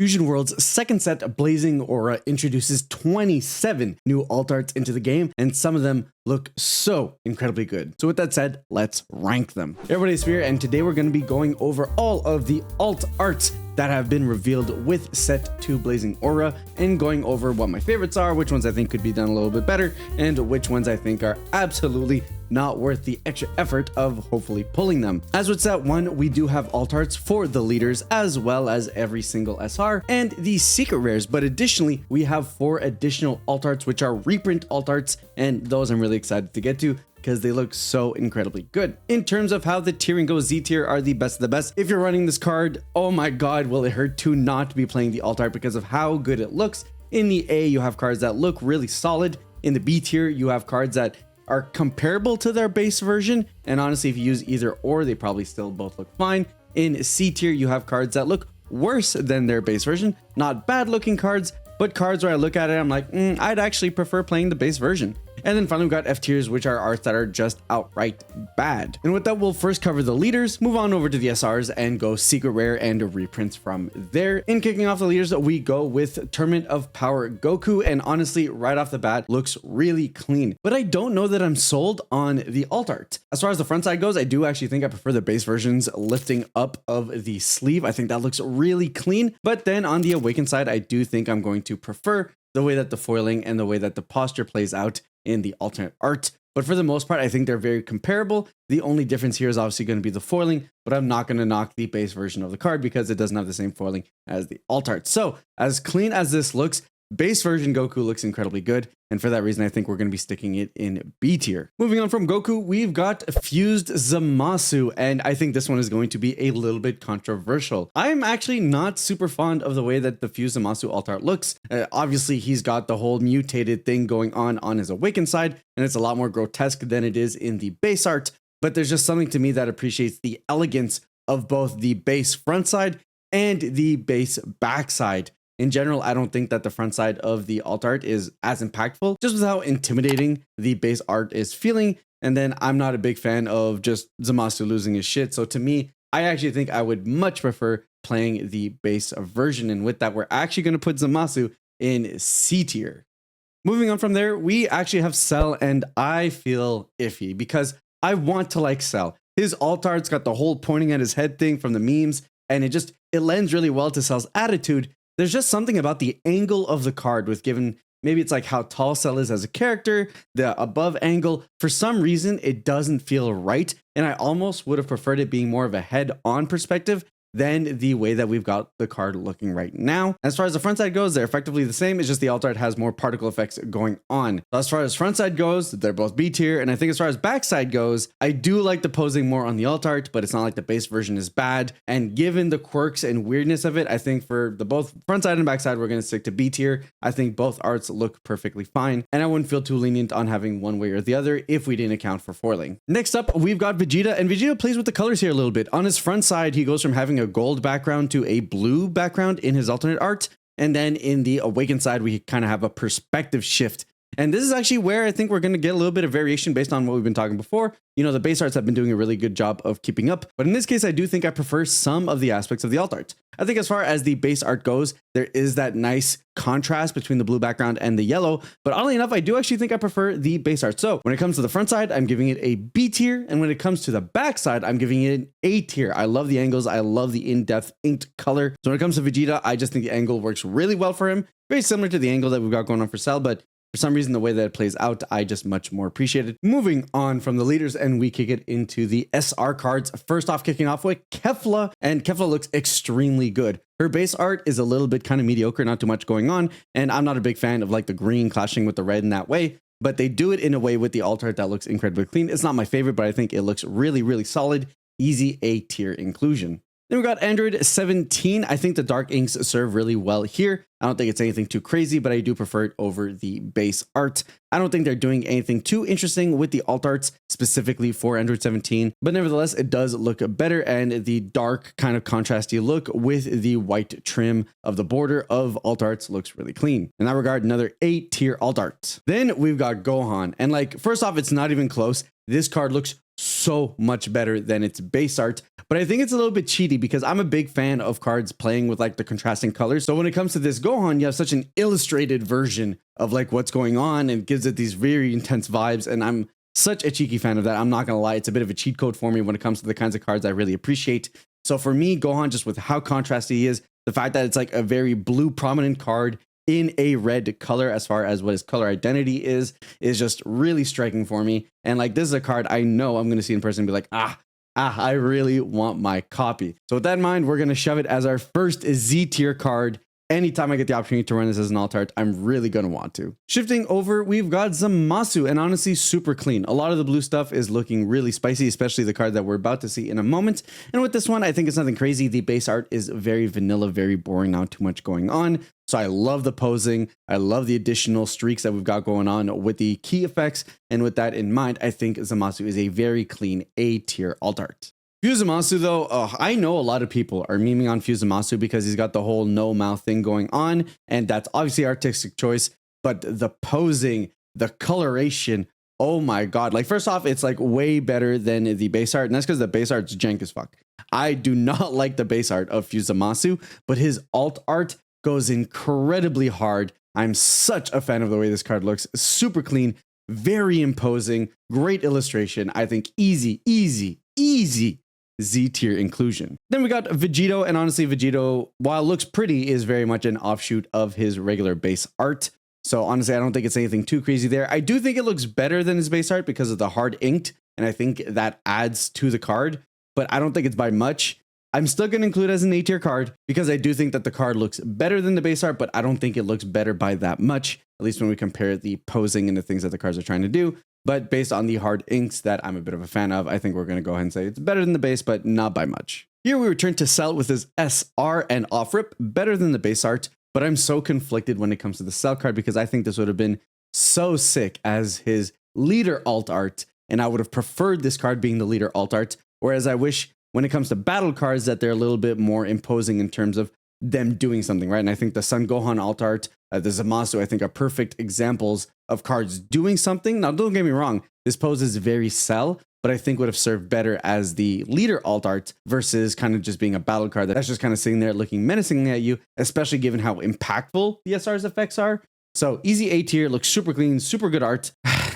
Fusion World's second set, Blazing Aura, introduces 27 new alt arts into the game, and some of them look so incredibly good. So with that said, let's rank them. Hey everybody, Espira, and today we're going to be going over all of the alt arts that have been revealed with set 2 Blazing Aura, and going over what my favorites are, which ones I think could be done a little bit better, and which ones I think are absolutely not worth the extra effort of hopefully pulling them. As with set 1, we do have alt arts for the leaders as well as every single SR and the secret rares, but additionally we have 4 additional alt arts which are reprint alt arts, and those I'm really excited to get to because they look so incredibly good. In terms of how the tiering goes, Z tier are the best of the best. If you're running this card, oh my god, will it hurt to not be playing the alt art because of how good it looks. In the A, you have cards that look really solid. In the B tier, you have cards that are comparable to their base version, and honestly, if you use either or, they probably still both look fine. In C tier, you have cards that look worse than their base version. Not bad looking cards, but cards where I look at it, I'm like, I'd actually prefer playing the base version. And then finally, we got F tiers, which are arts that are just outright bad. And with that, we'll first cover the leaders, move on over to the SRs, and go secret rare and reprints from there. In kicking off the leaders, we go with Tournament of Power Goku, and honestly, right off the bat, looks really clean. But I don't know that I'm sold on the alt art. As far as the front side goes, I do actually think I prefer the base version's lifting up of the sleeve. I think that looks really clean. But then on the Awakened side, I do think I'm going to prefer the way that the foiling and the way that the posture plays out in the alternate art. But for the most part, I think they're very comparable. The only difference here is obviously going to be the foiling, but I'm not going to knock the base version of the card because it doesn't have the same foiling as the alt art. So as clean as this looks, base version Goku looks incredibly good, and for that reason, I think we're going to be sticking it in B tier. Moving on from Goku, we've got Fused Zamasu, and I think this one is going to be a little bit controversial. I'm actually not super fond of the way that the Fused Zamasu alt art looks. Obviously, he's got the whole mutated thing going on his Awakened side, and it's a lot more grotesque than it is in the base art, but there's just something to me that appreciates the elegance of both the base front side and the base back side. In general, I don't think that the front side of the alt art is as impactful, just with how intimidating the base art is feeling. And then I'm not a big fan of just Zamasu losing his shit. So to me, I actually think I would much prefer playing the base version. And with that, we're actually going to put Zamasu in C tier. Moving on from there, we actually have Cell, and I feel iffy because I want to like Cell. His alt art's got the whole pointing at his head thing from the memes, and it lends really well to Cell's attitude. There's just something about the angle of the card with given, maybe it's like how tall Cell is as a character, the above angle. For some reason, it doesn't feel right. And I almost would have preferred it being more of a head-on perspective than the way that we've got the card looking right now. As far as the front side goes, they're effectively the same. It's just the alt art has more particle effects going on. So as far as front side goes, they're both B tier. And I think as far as back side goes, I do like the posing more on the alt art, but it's not like the base version is bad. And given the quirks and weirdness of it, I think for the both front side and back side, we're going to stick to B tier. I think both arts look perfectly fine, and I wouldn't feel too lenient on having one way or the other if we didn't account for foiling. Next up, we've got Vegeta, and Vegeta plays with the colors here a little bit. On his front side, he goes from having a gold background to a blue background in his alternate art. And then in the Awakened side, we kind of have a perspective shift. And this is actually where I think we're going to get a little bit of variation based on what we've been talking before. You know, the base arts have been doing a really good job of keeping up. But in this case, I do think I prefer some of the aspects of the alt art. I think as far as the base art goes, there is that nice contrast between the blue background and the yellow. But oddly enough, I do actually think I prefer the base art. So when it comes to the front side, I'm giving it a B tier. And when it comes to the back side, I'm giving it an A tier. I love the angles. I love the in-depth inked color. So when it comes to Vegeta, I just think the angle works really well for him. Very similar to the angle that we've got going on for Cell, but for some reason, the way that it plays out, I just much more appreciate it. Moving on from the leaders, and we kick it into the SR cards. First off, kicking off with Kefla, and Kefla looks extremely good. Her base art is a little bit kind of mediocre, not too much going on, and I'm not a big fan of like the green clashing with the red in that way, but they do it in a way with the alt art that looks incredibly clean. It's not my favorite, but I think it looks really, really solid. Easy A tier inclusion. Then we got Android 17. I think the dark inks serve really well here. I don't think it's anything too crazy, but I do prefer it over the base art. I don't think they're doing anything too interesting with the alt arts specifically for Android 17, but nevertheless, it does look better, and the dark kind of contrasty look with the white trim of the border of alt arts looks really clean. In that regard, another A tier alt art. Then we've got Gohan, and like, first off, it's not even close. This card looks so much better than its base art, but I think it's a little bit cheaty because I'm a big fan of cards playing with like the contrasting colors. So when it comes to this Gohan, you have such an illustrated version of like what's going on and gives it these very intense vibes, and I'm such a cheeky fan of that. I'm not gonna lie, it's a bit of a cheat code for me when it comes to the kinds of cards I really appreciate. So for me, Gohan, just with how contrasty he is, the fact that it's like a very blue prominent card in a red color as far as what his color identity is just really striking for me. And like, this is a card I know I'm going to see in person and be like, I really want my copy. So with that in mind, we're going to shove it as our first Z tier card. Anytime I get the opportunity to run this as an alt art, I'm really going to want to. Shifting over, we've got Zamasu, and honestly, super clean. A lot of the blue stuff is looking really spicy, especially the card that we're about to see in a moment. And with this one, I think it's nothing crazy. The base art is very vanilla, very boring, not too much going on. So I love the posing. I love the additional streaks that we've got going on with the key effects. And with that in mind, I think Zamasu is a very clean A tier alt art. Zamasu though, I know a lot of people are memeing on Zamasu because he's got the whole no mouth thing going on, and that's obviously artistic choice, but the posing, the coloration, oh my god. Like, first off, it's like way better than the base art, and that's because the base art's jank as fuck. I do not like the base art of Zamasu, but his alt art goes incredibly hard. I'm such a fan of the way this card looks. Super clean, very imposing, great illustration. I think easy Z tier inclusion. Then we got Vegito, and honestly, Vegito, while it looks pretty, is very much an offshoot of his regular base art. So honestly, I don't think it's anything too crazy there. I do think it looks better than his base art because of the hard inked, and I think that adds to the card, but I don't think it's by much. I'm still going to include it as an A tier card because I do think that the card looks better than the base art, but I don't think it looks better by that much, at least when we compare the posing and the things that the cards are trying to do. But based on the hard inks that I'm a bit of a fan of, I think we're going to go ahead and say it's better than the base, but not by much. Here we return to Cell with his SR and off rip, better than the base art, but I'm so conflicted when it comes to the Cell card because I think this would have been so sick as his leader alt art, and I would have preferred this card being the leader alt art, whereas I wish when it comes to battle cards that they're a little bit more imposing in terms of them doing something, right? And I think the Son Gohan alt art, the Zamasu, I think are perfect examples of cards doing something. Now, don't get me wrong, this pose is very Cell, but I think would have served better as the leader alt art versus kind of just being a battle card that's just kind of sitting there looking menacingly at you, especially given how impactful the SR's effects are. So easy A tier, looks super clean, super good art.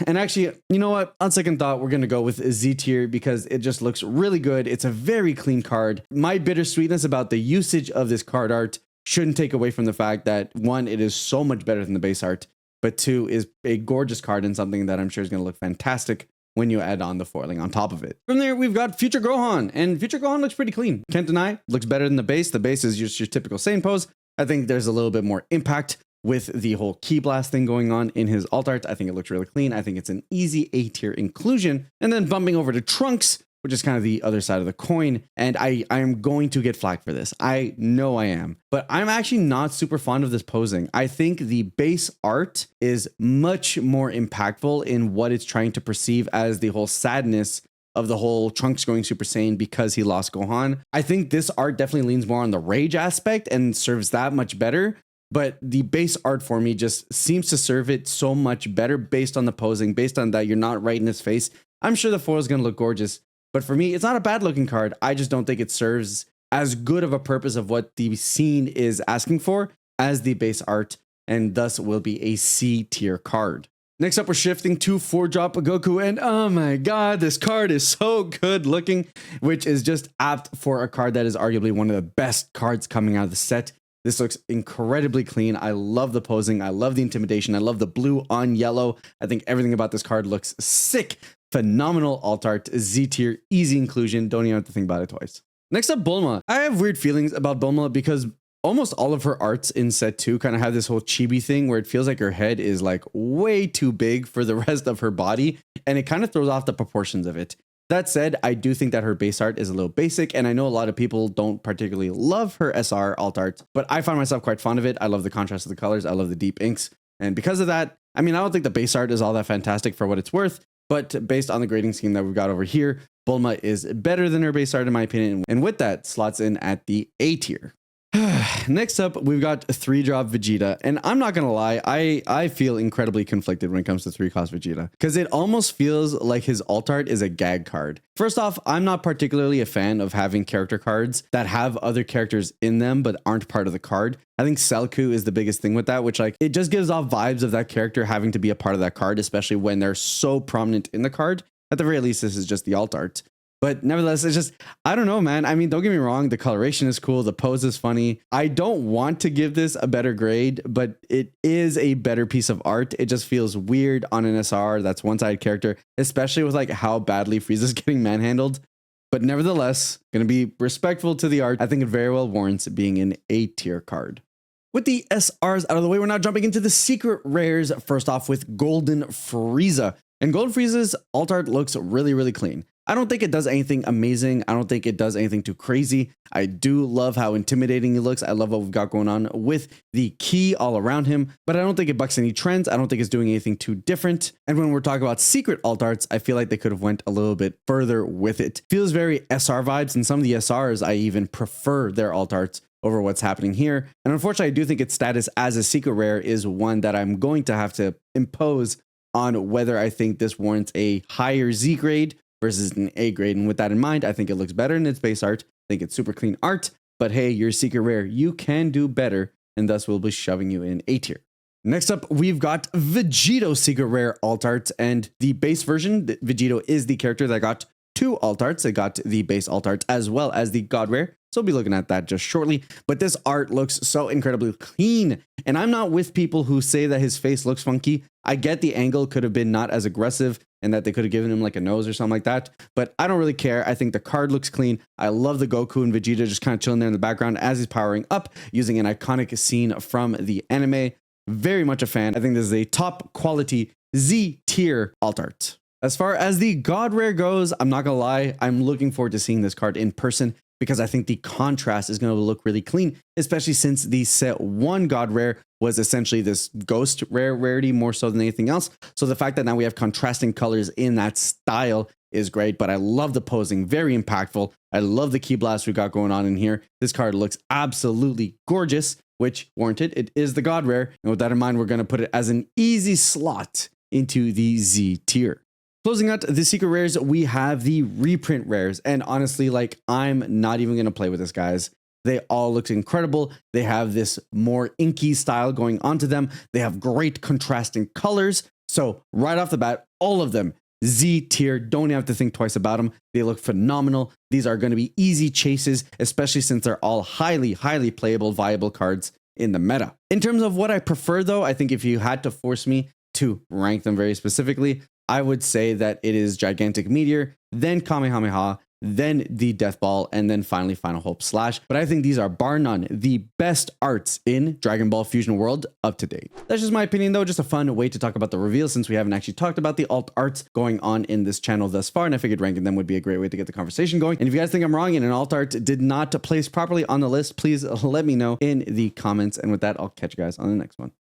And actually, you know what? On second thought, we're going to go with a Z tier because it just looks really good. It's a very clean card. My bittersweetness about the usage of this card art shouldn't take away from the fact that, one, it is so much better than the base art, but two, is a gorgeous card and something that I'm sure is going to look fantastic when you add on the foiling on top of it. From there, we've got Future Gohan, and Future Gohan looks pretty clean. Can't deny, looks better than the base. The base is just your typical same pose. I think there's a little bit more impact with the whole Ki Blast thing going on in his alt art. I think it looks really clean. I think it's an easy A tier inclusion. And then bumping over to Trunks, which is kind of the other side of the coin. And I am going to get flack for this. I know I am, but I'm actually not super fond of this posing. I think the base art is much more impactful in what it's trying to perceive as the whole sadness of the whole Trunks going Super Saiyan because he lost Gohan. I think this art definitely leans more on the rage aspect and serves that much better. But the base art for me just seems to serve it so much better based on the posing, based on that you're not right in his face. I'm sure the foil is going to look gorgeous, but for me, it's not a bad looking card. I just don't think it serves as good of a purpose of what the scene is asking for as the base art, and thus will be a C tier card. Next up, we're shifting to 4-drop Goku, and oh my god, this card is so good looking, which is just apt for a card that is arguably one of the best cards coming out of the set. This looks incredibly clean. I love the posing. I love the intimidation. I love the blue on yellow. I think everything about this card looks sick. Phenomenal alt art, Z tier, easy inclusion. Don't even have to think about it twice. Next up, Bulma. I have weird feelings about Bulma because almost all of her arts in set 2 kind of have this whole chibi thing where it feels like her head is like way too big for the rest of her body, and it kind of throws off the proportions of it. That said, I do think that her base art is a little basic, and I know a lot of people don't particularly love her SR alt art, but I find myself quite fond of it. I love the contrast of the colors. I love the deep inks. And because of that, I mean, I don't think the base art is all that fantastic for what it's worth, but based on the grading scheme that we've got over here, Bulma is better than her base art in my opinion. And with that, slots in at the A tier. Next up, we've got 3-drop Vegeta. And I'm not going to lie, I feel incredibly conflicted when it comes to 3-cost Vegeta, because it almost feels like his alt art is a gag card. First off, I'm not particularly a fan of having character cards that have other characters in them but aren't part of the card. I think Selku is the biggest thing with that, which like it just gives off vibes of that character having to be a part of that card, especially when they're so prominent in the card. At the very least, this is just the alt art. But nevertheless, it's just, I don't know, man. I mean, don't get me wrong. The coloration is cool. The pose is funny. I don't want to give this a better grade, but it is a better piece of art. It just feels weird on an SR that's one-sided character, especially with like how badly Frieza's getting manhandled. But nevertheless, going to be respectful to the art. I think it very well warrants being an A tier card. With the SRs out of the way, we're now jumping into the secret rares. First off with Golden Frieza. And Golden Frieza's alt art looks really, really clean. I don't think it does anything amazing. I don't think it does anything too crazy. I do love how intimidating he looks. I love what we've got going on with the key all around him, but I don't think it bucks any trends. I don't think it's doing anything too different. And when we're talking about secret alt arts, I feel like they could have went a little bit further with it. Feels very SR vibes, and some of the SRs, I even prefer their alt arts over what's happening here. And unfortunately, I do think its status as a secret rare is one that I'm going to have to impose on whether I think this warrants a higher Z grade versus an A grade. And with that in mind, I think it looks better in its base art. I think it's super clean art, but hey, you're secret rare. You can do better, and thus we'll be shoving you in A tier. Next up, we've got Vegito secret rare alt arts, and the base version, Vegito is the character that got 2 alt arts. It got the base alt art as well as the god rare. So we'll be looking at that just shortly, but this art looks so incredibly clean. And I'm not with people who say that his face looks funky. I get the angle could have been not as aggressive and that they could have given him like a nose or something like that, but I don't really care. I think the card looks clean. I love the Goku and Vegeta just kind of chilling there in the background as he's powering up using an iconic scene from the anime. Very much a fan. I think this is a top quality Z tier alt art. As far as the god rare goes, I'm not gonna lie, I'm looking forward to seeing this card in person, because I think the contrast is going to look really clean, especially since the set 1 god rare was essentially this ghost rarity more so than anything else. So the fact that now we have contrasting colors in that style is great, but I love the posing, very impactful. I love the key blast we got going on in here. This card looks absolutely gorgeous, which warranted. It is the god rare. And with that in mind, we're going to put it as an easy slot into the Z tier. Closing out the secret rares, we have the reprint rares. And honestly, like, I'm not even going to play with this, guys. They all look incredible. They have this more inky style going onto them. They have great contrasting colors. So right off the bat, all of them, Z tier, don't have to think twice about them. They look phenomenal. These are going to be easy chases, especially since they're all highly, highly playable, viable cards in the meta. In terms of what I prefer, though, I think if you had to force me to rank them very specifically, I would say that it is Gigantic Meteor, then Kamehameha, then the Death Ball, and then finally Final Hope Slash. But I think these are, bar none, the best arts in Dragon Ball Fusion World up to date. That's just my opinion, though. Just a fun way to talk about the reveal, since we haven't actually talked about the alt arts going on in this channel thus far, and I figured ranking them would be a great way to get the conversation going. And if you guys think I'm wrong and an alt art did not place properly on the list, please let me know in the comments. And with that, I'll catch you guys on the next one.